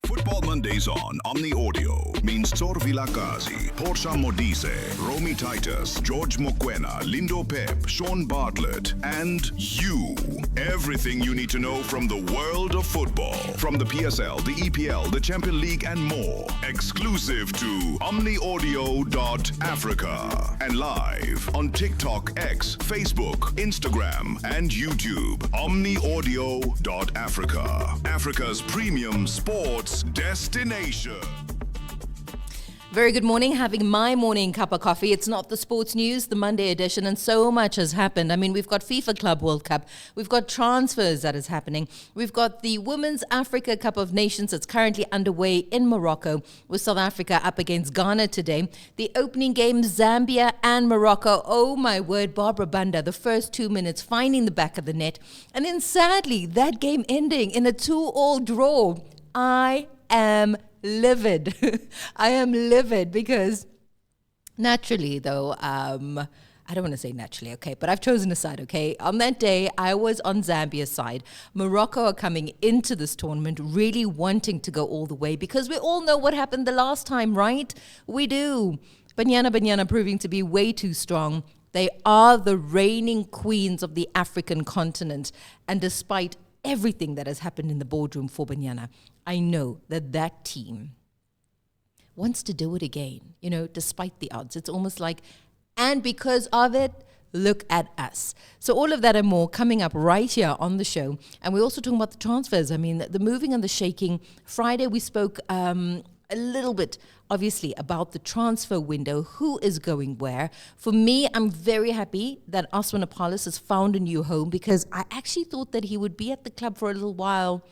Football Mondays on Omni Audio means Tsor Vilakazi, Portia Modise, Romy Titus, George Mokwena, Lindo Pep, Sean Bartlett, and you. Everything you need to know from the world of football. From the PSL, the EPL, the Champions League, and more. Exclusive to omniaudio.africa. And live on TikTok, X, Facebook, Instagram, and YouTube. omniaudio.africa. Africa's premium sports destination. Very good morning. Having my morning cup of coffee. It's not the sports news, the Monday edition, and so much has happened. I mean, we've got FIFA Club World Cup. We've got transfers that is happening. We've got the Women's Africa Cup of Nations that's currently underway in Morocco, with South Africa up against Ghana today. The opening game, Zambia and Morocco. Oh my word, Barbara Banda, the first 2 minutes finding the back of the net. And then sadly, that game ending in a 2-2 draw. I am livid. I am livid because naturally, though, I don't want to say naturally, okay, but I've chosen a side, okay? On that day, I was on Zambia's side. Morocco are coming into this tournament really wanting to go all the way because we all know what happened the last time, right? We do. Banyana proving to be way too strong. They are the reigning queens of the African continent. And despite everything that has happened in the boardroom for Banyana, I know that team wants to do it again, you know, despite the odds. It's almost like, and because of it, look at us. So all of that and more coming up right here on the show. And we're also talking about the transfers. I mean, the moving and the shaking. Friday, we spoke a little bit, obviously, about the transfer window, who is going where. For me, I'm very happy that Oswin Appollis has found a new home because I actually thought that he would be at the club for a little while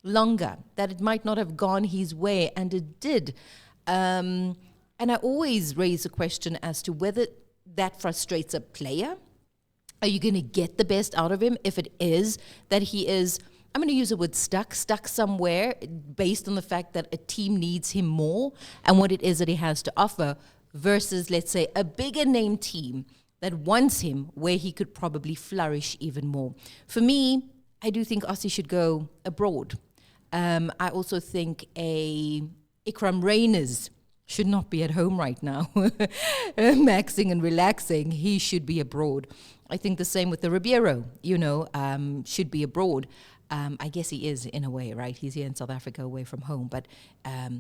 longer, that it might not have gone his way, and it did. And I always raise a question as to whether that frustrates a player. Are you going to get the best out of him if it is that he is, I'm going to use the word stuck somewhere based on the fact that a team needs him more and what it is that he has to offer versus, let's say, a bigger name team that wants him where he could probably flourish even more. For me, I do think Ossie should go abroad. I also think Ikram Reyners should not be at home right now, maxing and relaxing. He should be abroad. I think the same with the Ribeiro, should be abroad. I guess he is in a way, right? He's here in South Africa away from home, but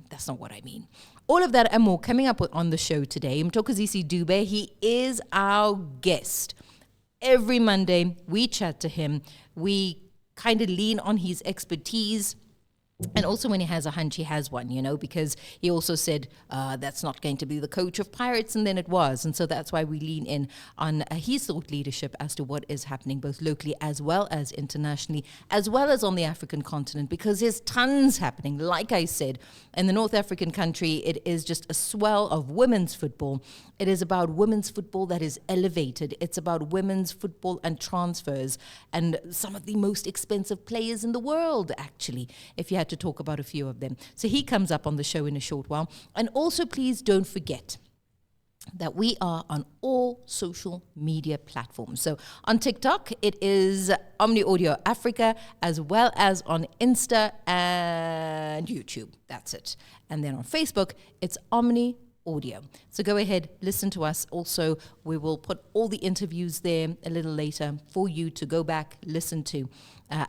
that's not what I mean. All of that and more coming up on the show today. Mtokozisi Dube, he is our guest. Every Monday, we chat to him. We kind of lean on his expertise. And also when he has a hunch, he has one, because he also said that's not going to be the coach of Pirates, and then it was. And so that's why we lean in on his thought leadership as to what is happening both locally as well as internationally, as well as on the African continent, because there's tons happening. Like I said, in the North African country, it is just a swell of women's football. It is about women's football that is elevated. It's about women's football and transfers and some of the most expensive players in the world, actually, if you had to talk about a few of them. So he comes up on the show in a short while. And also, please don't forget that we are on all social media platforms. So on TikTok, it is Omni Audio Africa, as well as on Insta and YouTube. That's it. And then on Facebook, it's Omni Audio. So go ahead, listen to us. Also, we will put all the interviews there a little later for you to go back, listen to,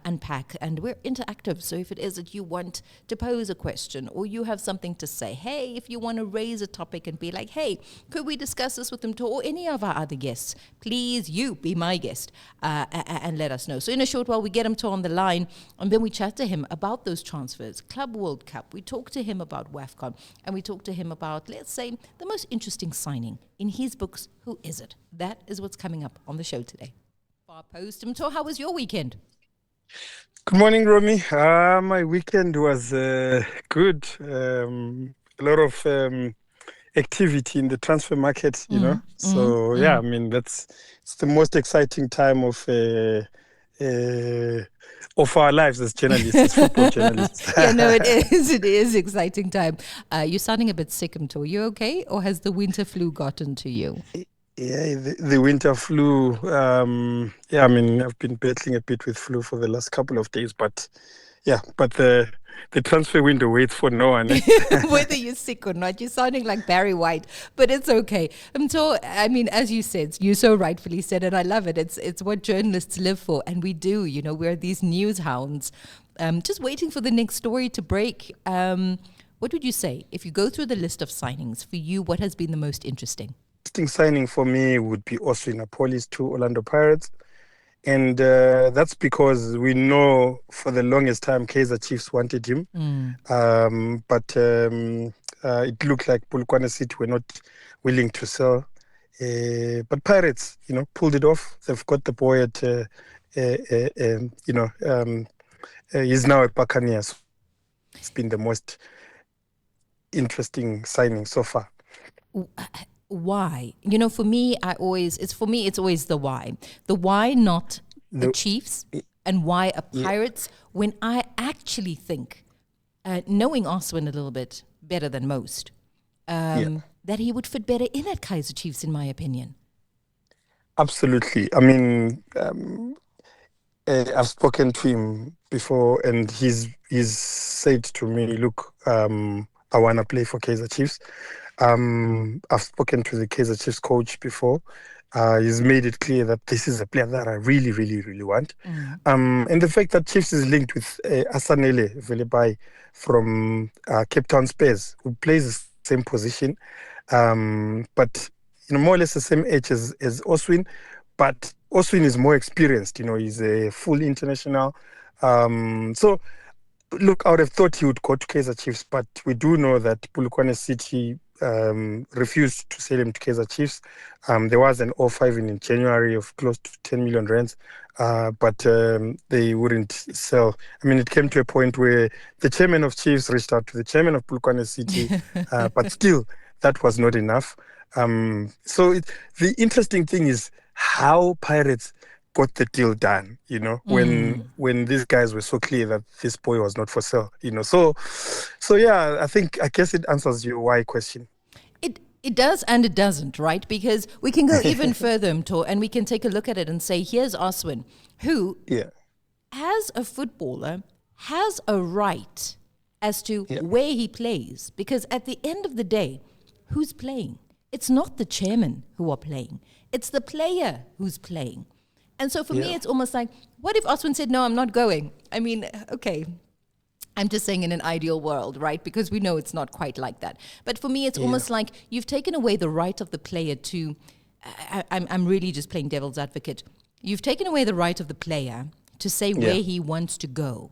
unpack. And we're interactive. So if it is that you want to pose a question or you have something to say, hey, if you want to raise a topic and be like, hey, could we discuss this with them too, or any of our other guests, please, you be my guest and let us know. So in a short while, we get him to on the line and then we chat to him about those transfers, Club World Cup. We talk to him about WAFCON and we talk to him about, let's say, the most interesting signing in his books. Who is it? That is what's coming up on the show today. Far post. Mto, how was your weekend? Good morning, Romy. My weekend was good. A lot of activity in the transfer market, So, I mean, it's the most exciting time of our lives as journalists, as football journalists. Yeah, no, it is. It is exciting time. You're sounding a bit sick, Mto. Are you okay? Or has the winter flu gotten to you? Yeah, the winter flu. I mean, I've been battling a bit with flu for the last couple of days, but the the transfer window waits for no one. Whether you're sick or not, you're sounding like Barry White, but it's okay. I mean, as you said, you so rightfully said, and I love it. It's what journalists live for, and we do. You know, we're these news hounds, just waiting for the next story to break. What would you say if you go through the list of signings for you? What has been the most interesting? Interesting signing for me would be Oswin Appollis to Orlando Pirates. And that's because we know for the longest time Kaizer Chiefs wanted him. But it looked like Polokwane City were not willing to sell. But Pirates, you know, pulled it off. They've got the boy at, he's now at Buccaneers. It's been the most interesting signing so far. Why? You know, for me, it's always the why. The why, not the Chiefs, and why a Pirates, when I actually think, knowing Oswin a little bit better than most, that he would fit better in at Kaizer Chiefs, in my opinion. Absolutely. I mean, I've spoken to him before, and he's said to me, look, I want to play for Kaizer Chiefs. I've spoken to the Kaizer Chiefs coach before. He's made it clear that this is a player that I really, really, really want. And the fact that Chiefs is linked with Asanele Velebai from Cape Town Spurs, who plays the same position, but you know, more or less the same age as Oswin, but Oswin is more experienced. You know, he's a full international. So, look, I would have thought he would go to Kaizer Chiefs, but we do know that Polokwane City refused to sell him to Kaizer Chiefs. There was an offer even in January of close to 10 million rands, but they wouldn't sell. I mean, it came to a point where the chairman of Chiefs reached out to the chairman of Polokwane City, but still, that was not enough. So the interesting thing is how Pirates got the deal done, you know, when these guys were so clear that this boy was not for sale, you know. So yeah, I guess it answers your why question. It does and it doesn't, right? Because we can go even further, Mto, and we can take a look at it and say, here's Oswin, who, as a footballer, has a right as to where he plays. Because at the end of the day, who's playing? It's not the chairman who are playing. It's the player who's playing. And so for me, it's almost like, what if Oswin said, no, I'm not going? I mean, okay, I'm just saying in an ideal world, right? Because we know it's not quite like that. But for me, it's almost like you've taken away the right of the player to, I'm really just playing devil's advocate. You've taken away the right of the player to say where he wants to go.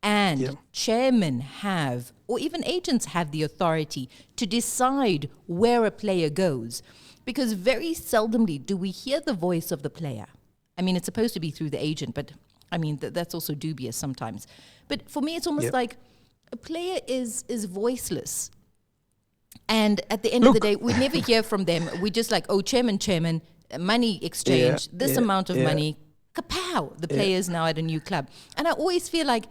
And chairmen have, or even agents have the authority to decide where a player goes. Because very seldomly do we hear the voice of the player. I mean, it's supposed to be through the agent, but I mean, that's also dubious sometimes. But for me, it's almost like a player is voiceless. And at the end of the day, we never hear from them. We just like, oh, chairman, money exchange, this amount of money, kapow, the player's now at a new club. And I always feel like,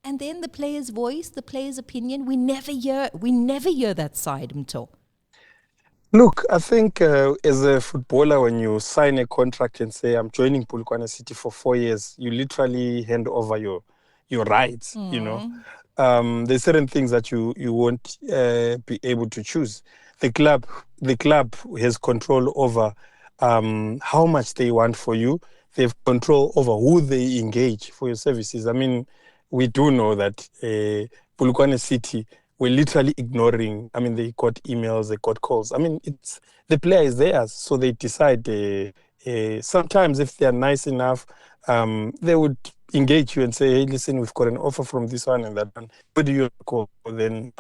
and then the player's voice, the player's opinion, we never hear that side, Mto. Look, I think as a footballer, when you sign a contract and say, I'm joining Polokwane City for 4 years, you literally hand over your rights, you know. There's certain things that you won't be able to choose. The club has control over how much they want for you. They have control over who they engage for your services. I mean, we do know that Polokwane City were literally ignoring. I mean, they got emails, they got calls. I mean, it's the player is theirs, so they decide. Sometimes, if they are nice enough, they would engage you and say, "Hey, listen, we've got an offer from this one and that one. Where do you go?" Then,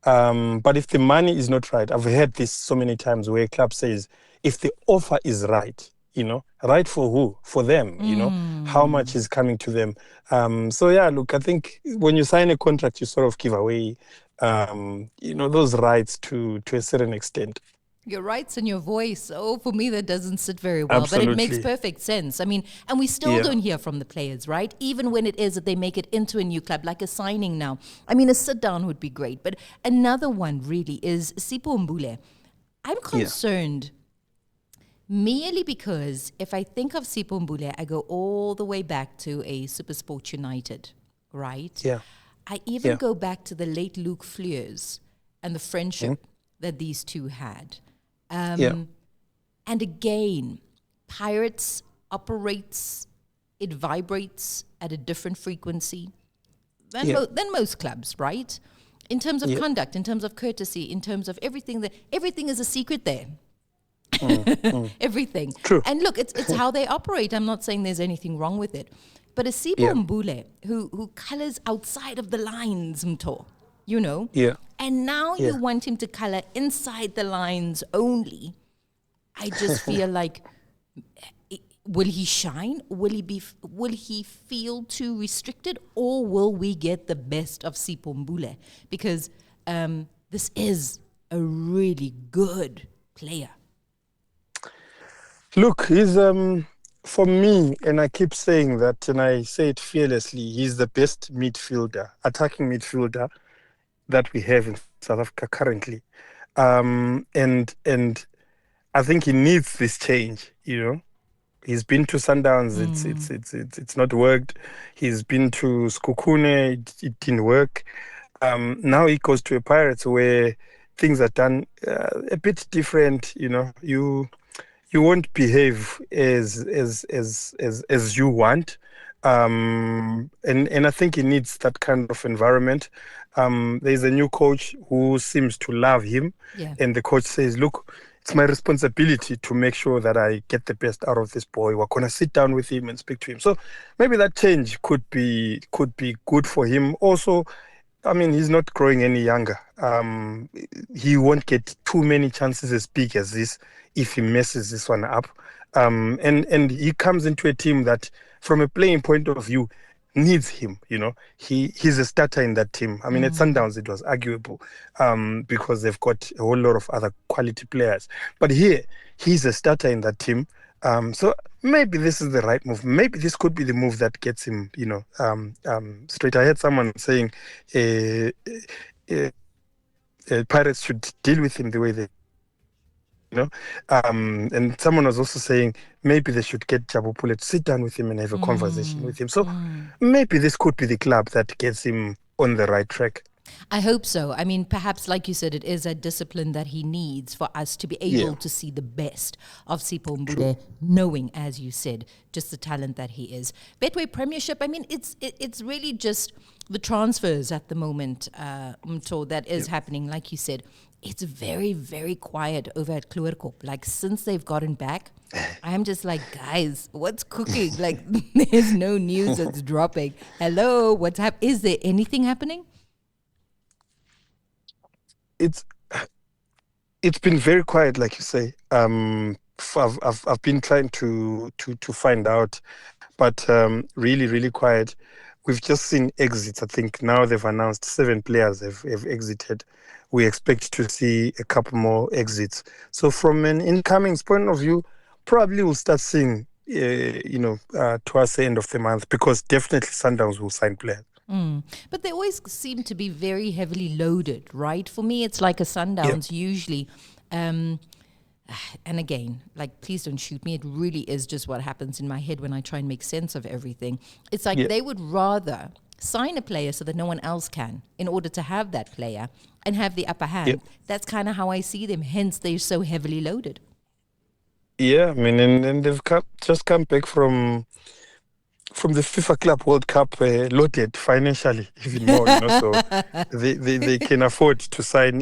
but if the money is not right, I've heard this so many times where a club says, "If the offer is right, you know, right for who? For them, you know, how much is coming to them." So yeah, look, I think when you sign a contract, you sort of give away, you know, those rights to a certain extent. Your rights and your voice. Oh, for me, that doesn't sit very well. Absolutely. But it makes perfect sense. I mean, and we still don't hear from the players, right? Even when it is that they make it into a new club, like a signing now. I mean, a sit-down would be great. But another one really is Seipho Boule. I'm concerned merely because if I think of Seipho Boule, I go all the way back to a SuperSport United, right? Yeah. I even go back to the late Luke Fleurs and the friendship that these two had. And again, Pirates operates, it vibrates at a different frequency than most clubs, right? In terms of conduct, in terms of courtesy, in terms of everything is a secret there. Everything. True. And look, it's how they operate. I'm not saying there's anything wrong with it. But a Seipho Boule who colors outside of the lines, Mto, you know? Yeah. And now you want him to color inside the lines only. I just feel like, will he shine? Will he feel too restricted? Or will we get the best of Seipho Boule? Because this is a really good player. Look, he's for me, and I keep saying that, and I say it fearlessly, he's the best attacking midfielder that we have in South Africa currently. And I think he needs this change, you know. He's been to Sundowns, it's not worked. He's been to Skukune, it didn't work. Now he goes to a Pirates where things are done a bit different, you know. You won't behave as you want, and I think he needs that kind of environment. There's a new coach who seems to love him, and the coach says, "Look, it's my responsibility to make sure that I get the best out of this boy. We're gonna sit down with him and speak to him." So maybe that change could be good for him. Also, I mean, he's not growing any younger. He won't get too many chances as big as this if he messes this one up. And he comes into a team that, from a playing point of view, needs him. You know, he's a starter in that team. I mean, at Sundowns it was arguable because they've got a whole lot of other quality players. But here, he's a starter in that team. So maybe this is the right move. Maybe this could be the move that gets him, you know, straight. I heard someone saying Pirates should deal with him the way they, you know. And someone was also saying maybe they should get Jabu Pule to sit down with him and have a conversation with him. So maybe this could be the club that gets him on the right track. I hope so. I mean, perhaps, like you said, it is a discipline that he needs for us to be able to see the best of Seipho Boule, knowing, as you said, just the talent that he is. Betway Premiership, I mean, it's really just the transfers at the moment, Mto, that is happening. Like you said, it's very, very quiet over at Kluwerkop. Like, since they've gotten back, I'm just like, guys, what's cooking? Like, there's no news that's dropping. Hello, what's happening? Is there anything happening? It's been very quiet, like you say. I've been trying to find out, but really, really quiet. We've just seen exits. I think now they've announced 7 players have exited. We expect to see a couple more exits. So from an incomings point of view, probably we'll start seeing, towards the end of the month, because definitely Sundowns will sign players. But they always seem to be very heavily loaded, right? For me, it's like a Sundowns usually. And again, like, please don't shoot me. It really is just what happens in my head when I try and make sense of everything. It's like they would rather sign a player so that no one else can, in order to have that player and have the upper hand. That's kind of how I see them. Hence, they're so heavily loaded. Yeah, I mean, and they've just come back from the FIFA Club World Cup loaded financially, even more, you know. So they can afford to sign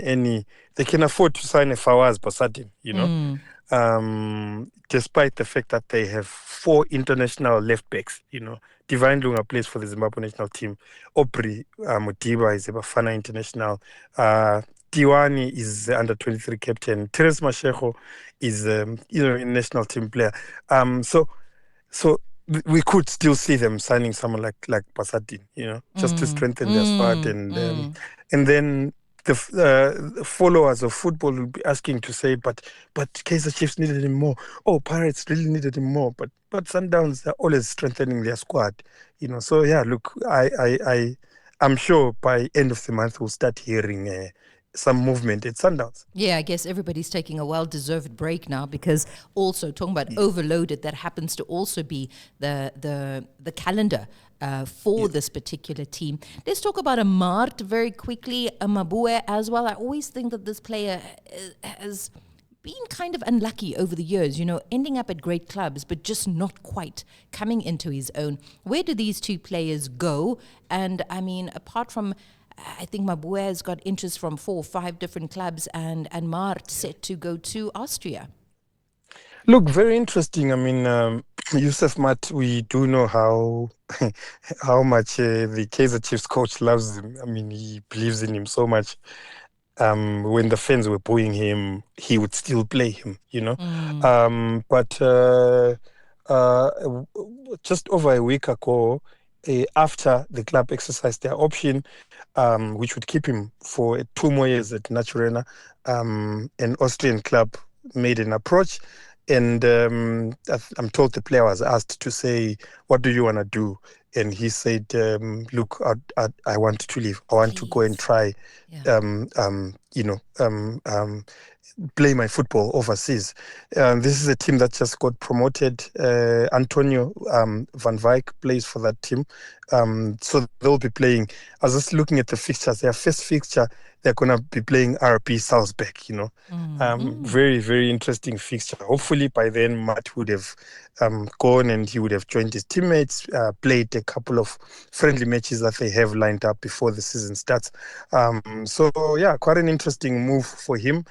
they can afford to sign a Fawaz Basadin, you know, despite the fact that they have 4 international left backs, you know. Divine Lunga plays for the Zimbabwe national team. Aubrey Modiba is a Bafana international. Tiwani is the under-23 captain. Teres Mashego is a national team player. So we could still see them signing someone like Basadin, you know, just to strengthen their squad, and then the followers of football will be asking to say, but Kaizer Chiefs needed him more. Oh, Pirates really needed him more. But Sundowns are always strengthening their squad, you know. So yeah, look, I'm sure by end of the month we'll start hearing some movement at Sundowns. Yeah, I guess everybody's taking a well-deserved break now, because also talking about overloaded, that happens to also be the calendar for this particular team. Let's talk about Amart very quickly, Mabue as well. I always think that this player has been kind of unlucky over the years, you know, ending up at great clubs, but just not quite coming into his own. Where do these two players go? And I mean, apart from, I think Mabue has got interest from 4 or 5 different clubs, and Mart set to go to Austria. Look, very interesting. I mean, Yusuf Matt, we do know how how much the Kaizer Chiefs coach loves him. I mean, he believes in him so much. When the fans were booing him, he would still play him, you know. But just over a week ago, after the club exercised their option, which would keep him for 2 more years at Naturena, an Austrian club made an approach. And I'm told the player was asked to say, what do you want to do? And he said, look, I want to leave. I want to go and try, play my football overseas. This is a team that just got promoted. Antonio Van Wyk plays for that team. So they'll be playing. I was just looking at the fixtures. Their first fixture, they're going to be playing RP Salzburg, you know. Very, very interesting fixture. Hopefully by then, Matt would have gone and he would have joined his teammates, played a couple of friendly matches that they have lined up before the season starts. So, yeah, quite an interesting move for him.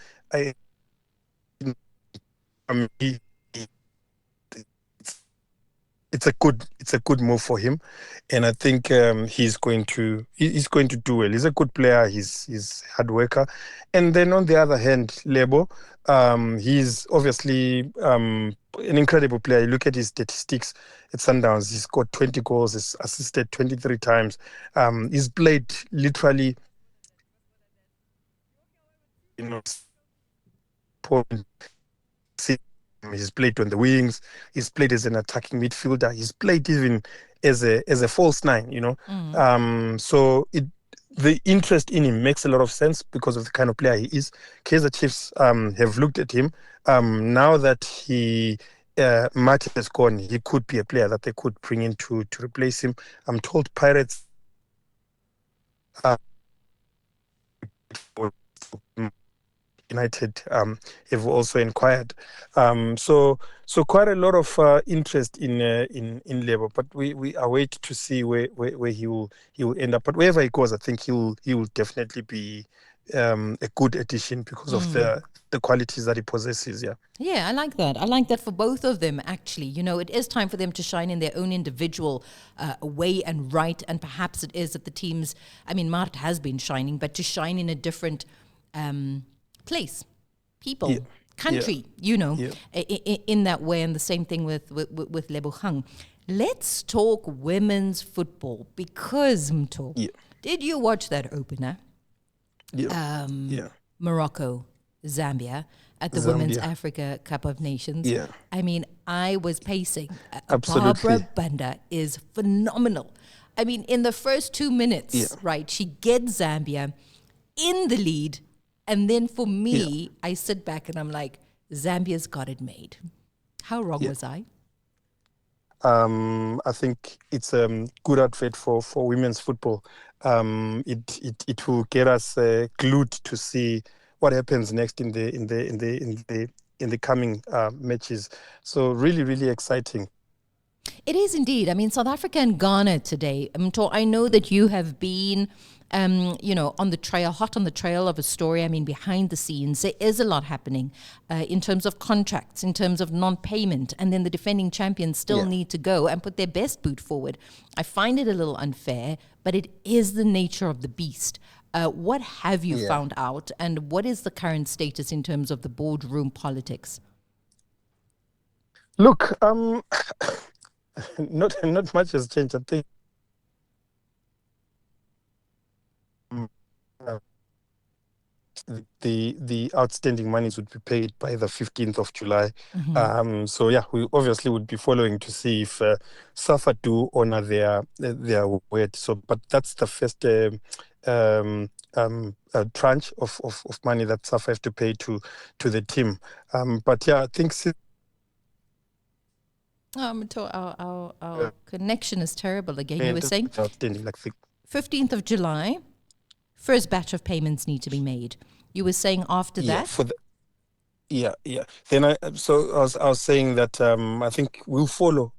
It's a good move for him, and I think he's going to do well. He's a good player. He's hard worker, and then on the other hand, Lebo, he's obviously an incredible player. You look at his statistics at Sundowns. He's scored 20 goals. He's assisted 23 times. He's played literally, you know. He's played on the wings. He's played as an attacking midfielder. He's played even as a false 9. You know, so the interest in him makes a lot of sense because of the kind of player he is. Kaizer Chiefs have looked at him. Now that Matt has gone, he could be a player that they could bring in to replace him. I'm told Pirates. United have also inquired, so quite a lot of interest in Labour, but we await to see where he will end up. But wherever he goes, I think he will definitely be a good addition because of the qualities that he possesses. Yeah, I like that. I like that for both of them, actually. You know, it is time for them to shine in their own individual way and right, and perhaps it is that the teams, I mean, Mart has been shining, but to shine in a different place, people, country, you know, in that way. And the same thing with Lebogang. Let's talk women's football, because did you watch that opener? Morocco, Zambia at the Women's Africa Cup of Nations. I mean, I was pacing. Barbara Banda is phenomenal. I mean, in the first 2 minutes, right, she gets Zambia in the lead. And then for me, I sit back and I'm like, Zambia's got it made. How wrong was I? I think it's a good advert for women's football. It will get us glued to see what happens next in the coming matches. So really, really exciting. It is indeed. I mean, South Africa and Ghana today. I know that you have been on the trail, hot on the trail of a story. I mean, behind the scenes, there is a lot happening in terms of contracts, in terms of non-payment, and then the defending champions still need to go and put their best boot forward. I find it a little unfair, but it is the nature of the beast. What have you found out, and what is the current status in terms of the boardroom politics? Look, not much has changed. I think the outstanding monies would be paid by the 15th of July. So we obviously would be following to see if SAFA do honor their word. So, but that's the first tranche of money that SAFA have to pay to the team. But yeah, I think our connection is terrible again. You were saying outstanding, like 15th of July, first batch of payments need to be made. You were saying after that? Yeah. Then I was saying that I think we'll follow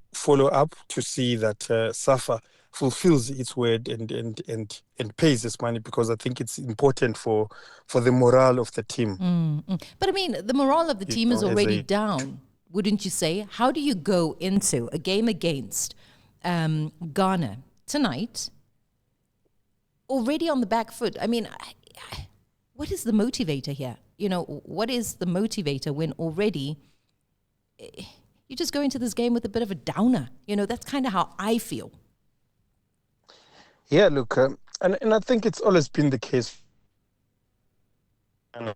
up to see that SAFA fulfills its word and pays this money, because I think it's important for the morale of the team. But I mean, the morale of the team is already a down, wouldn't you say? How do you go into a game against Ghana tonight already on the back foot? I mean, what is the motivator here? You know, what is the motivator when already you just go into this game with a bit of a downer? You know, that's kind of how I feel. Yeah, look, and I think it's always been the case. You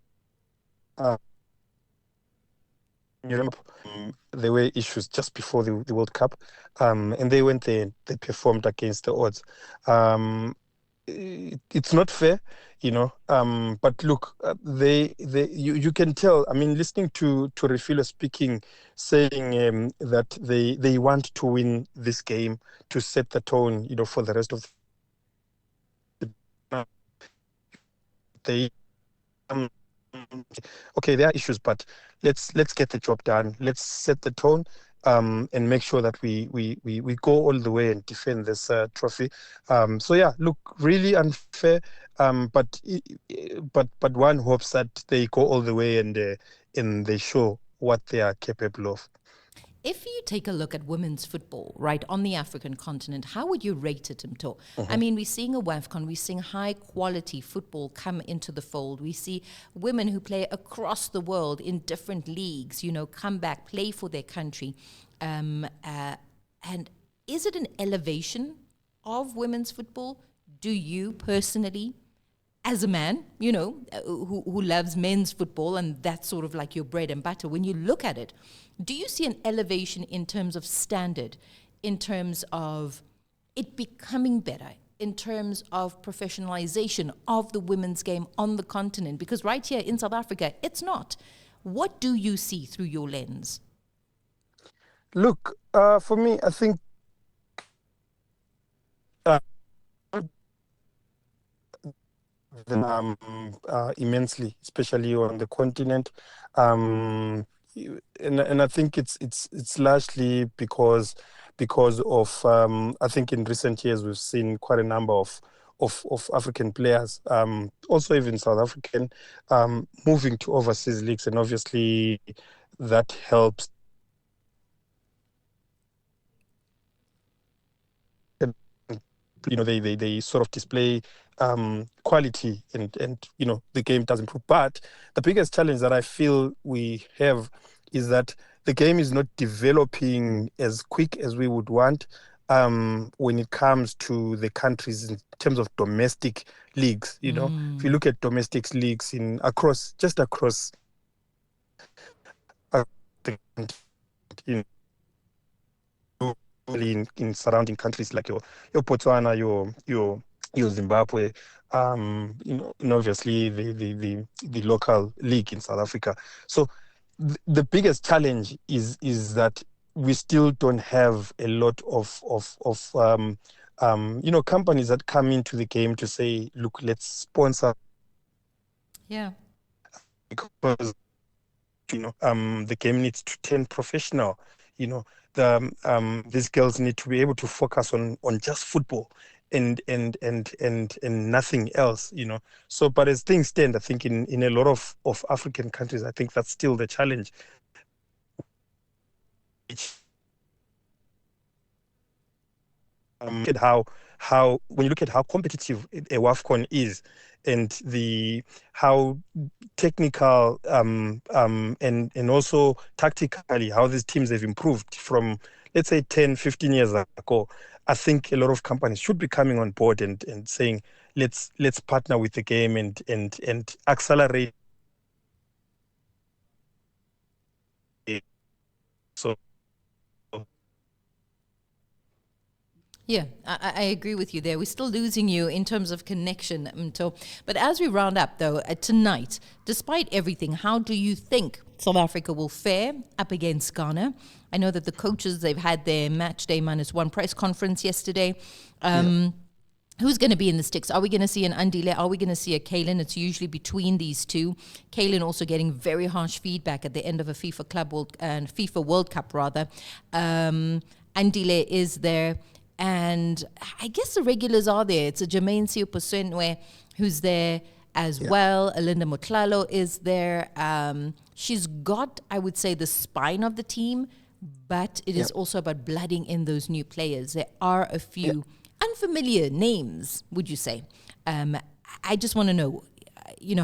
remember, there were issues just before the World Cup, and they went there and they performed against the odds. It's not fair, you know. But look, you can tell. I mean, listening to Refilo speaking, saying that they want to win this game to set the tone, you know, for the rest of the. Okay, there are issues, but let's get the job done. Let's set the tone, and make sure that we go all the way and defend this trophy. So yeah, look, really unfair. But one hopes that they go all the way and they show what they are capable of. If you take a look at women's football, right, on the African continent, how would you rate it, Mto? I mean, we're seeing a WAFCON, we're seeing high-quality football come into the fold. We see women who play across the world in different leagues, you know, come back, play for their country. And is it an elevation of women's football? Do you personally, as a man, you know, who loves men's football, and that's sort of like your bread and butter, when you look at it, do you see an elevation in terms of standard, in terms of it becoming better, in terms of professionalization of the women's game on the continent? Because right here in South Africa, it's not. What do you see through your lens? Look, for me, I think immensely, especially on the continent. And I think it's largely because of I think in recent years we've seen quite a number of African players, also even South African, moving to overseas leagues, and obviously that helps. You know, they sort of display quality, and you know, the game does improve. But the biggest challenge that I feel we have is that the game is not developing as quick as we would want, when it comes to the countries in terms of domestic leagues. You know, if you look at domestic leagues across the country, in surrounding countries like your Botswana, your Zimbabwe, you know, and obviously the local league in South Africa. So the biggest challenge is that we still don't have a lot of you know, companies that come into the game to say, look, let's sponsor. Yeah. Because you know, the game needs to turn professional. You know, these girls need to be able to focus on just football and nothing else. You know, so but as things stand, I think in a lot of African countries, I think that's still the challenge. At how when you look at how competitive a WAFCON is, and how technical, and also tactically how these teams have improved from, let's say, 10-15 years ago. I think a lot of companies should be coming on board and saying, let's partner with the game and accelerate. So Yeah, I agree with you there. We're still losing you in terms of connection. But as we round up, though, tonight, despite everything, how do you think South Africa will fare up against Ghana? I know that the coaches, they've had their match day -1 press conference yesterday. Who's going to be in the sticks? Are we going to see an Andile? Are we going to see a Kalen? It's usually between these two. Kalen also getting very harsh feedback at the end of a FIFA World Cup, rather. Andile is there. And I guess the regulars are there. It's a Jermaine Seipho who's there as well. Alinda Motlalo is there. She's got, I would say, the spine of the team, but it is also about blooding in those new players. There are a few unfamiliar names, would you say? I just want to know,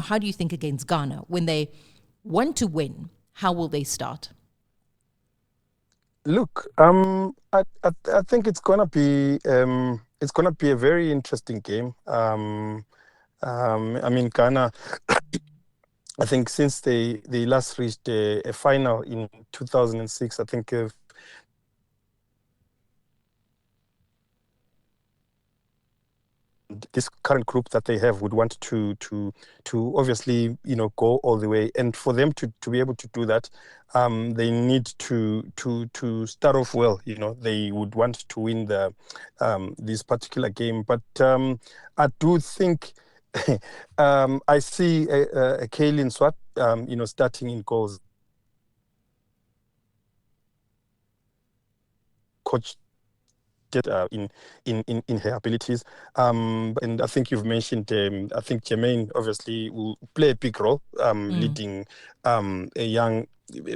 how do you think against Ghana? When they want to win, how will they start? Look, I think it's gonna be a very interesting game. I mean, Ghana. I think since they last reached a final in 2006, I think this current group that they have would want to obviously go all the way, and for them to be able to do that, they need to start off well. They would want to win this particular game, but I do think I see a Kaylin Swart starting in goals. Coach in her abilities, and I think you've mentioned I think Jermaine obviously will play a big role leading a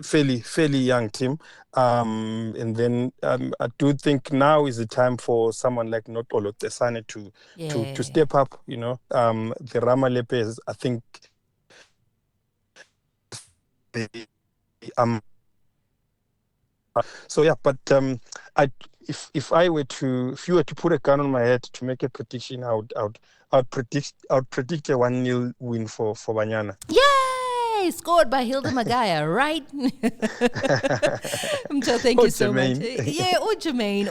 fairly young team, and then I do think now is the time for someone like Notolo Tesane to step up. The Ramalepes, I think they so yeah, but if you were to put a gun on my head to make a prediction, I'd predict a 1-0 win for Banyana. Yay! Scored by Hilda Magaya, right? Mto, thank you so much. Yeah, or Jermaine.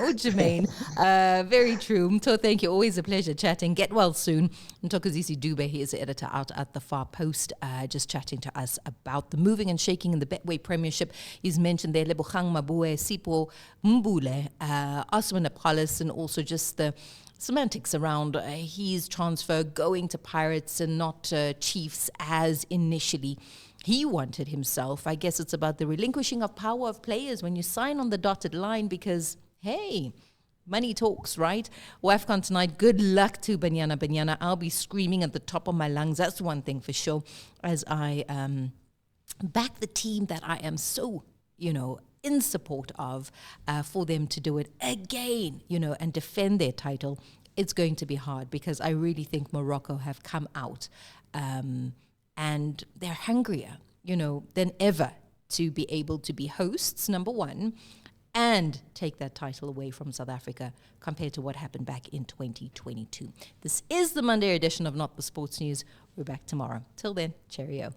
Very true. Mto, thank you. Always a pleasure chatting. Get well soon. Mtokozisi Dube, he is the editor out at the Far Post, just chatting to us about the moving and shaking in the Betway Premiership. He's mentioned there Lebogang Mabue, Seipho Boule, Oswin Appollis, and also just the semantics around his transfer going to Pirates and not Chiefs as initially he wanted himself. I guess it's about the relinquishing of power of players when you sign on the dotted line because, hey, money talks, right? WAFCON tonight, good luck to Banyana. I'll be screaming at the top of my lungs. That's one thing for sure as I back the team that I am so, in support of for them to do it again, and defend their title. It's going to be hard because I really think Morocco have come out and they're hungrier, than ever to be able to be hosts, number one, and take that title away from South Africa compared to what happened back in 2022. This is the Monday edition of Not the Sports News. We're back tomorrow. Till then, cheerio.